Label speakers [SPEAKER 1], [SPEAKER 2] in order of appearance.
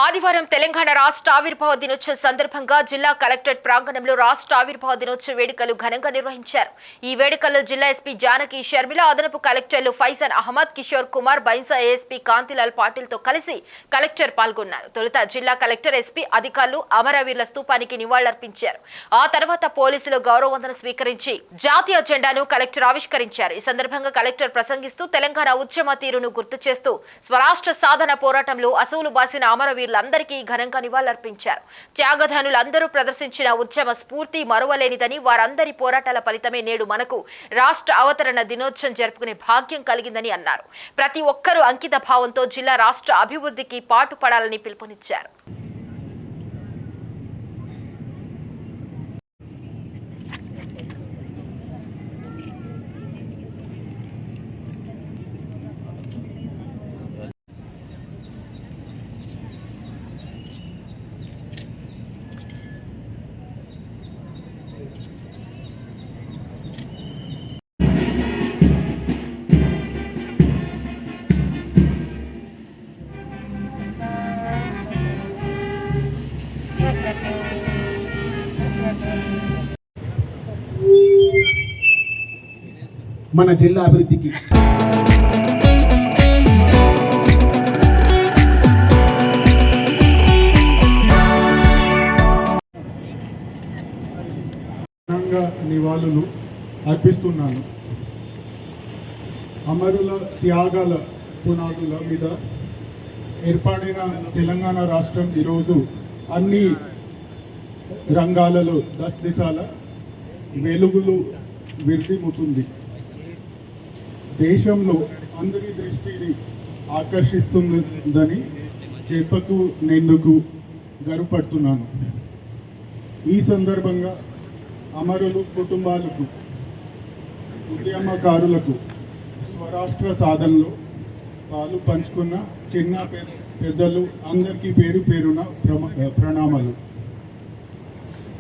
[SPEAKER 1] ఆదివారం తెలంగాణ రాష్ట్ర ఆవిర్భావ దినోత్సవం సందర్భంగా జిల్లా కలెక్టరేట్ ప్రాంగణంలో రాష్ట్ర ఆవిర్భావ దినోత్సవ వేడుకలు ఘనంగా నిర్వహించారు. ఈ వేడుకల్లో జిల్లా ఎస్పీ జానకి షర్మిల, అదనపు కలెక్టర్లు ఫైజన్ అహ్మద్, కిషోర్ కుమార్, బైన్సా ఏఎస్పీ కాంతిలాల్ పాటిల్తో కలిసి కలెక్టర్ పాల్గొన్నారు. తొలుత జిల్లా కలెక్టర్, ఎస్పీ అధికారులు అమరవీరుల స్తూపానికి నివాళులర్పించారు. ఆ తర్వాత పోలీసులు గౌరవ వందనం స్వీకరించి జాతీయ జెండాను కలెక్టర్ ఆవిష్కరించారు. ఈ సందర్భంగా కలెక్టర్ ప్రసంగిస్తూ తెలంగాణ ఉద్యమ తీరును గుర్తు చేస్తూ స్వరాష్ట్ర సాధన పోరాటంలో అసూలు బాసిన అమరవీరులందరికీ ఘనంగా నివాళులర్పించారు. త్యాగధనులందరూ ప్రదర్శించిన ఉద్యమ స్ఫూర్తి మరువలేనిదని, వారందరి పోరాటాల ఫలితమే నేడు మనకు రాష్ట్ర అవతరణ దినోత్సవం జరుపుకునే భాగ్యం కలిగిందని అన్నారు. ప్రతి ఒక్కరూ అంకిత భావంతో జిల్లా రాష్ట్ర అభివృద్ధికి పాటుపడాలని పిలుపునిచ్చారు.
[SPEAKER 2] మన జిల్లా అభివృద్ధికి నివాళులు అర్పిస్తున్నాను. అమరుల త్యాగాల పునాదుల మీద ఏర్పడిన తెలంగాణ రాష్ట్రం ఈరోజు అన్ని రంగాలలో దశ వెలుగులు విర్దిముతుంది. దేశంలో అందరి దృష్టిని ఆకర్షిస్తుందని చెప్పుకునేందుకు గర్వపడుతున్నాను. ఈ సందర్భంగా అమరులు కుటుంబాలకు, ఉద్యమకారులకు స్వరాష్ట్ర సాధనలో పాలు పంచుకున్న చిన్న పెద్దలు అందరికీ పేరు పేరున ప్రణామాలు.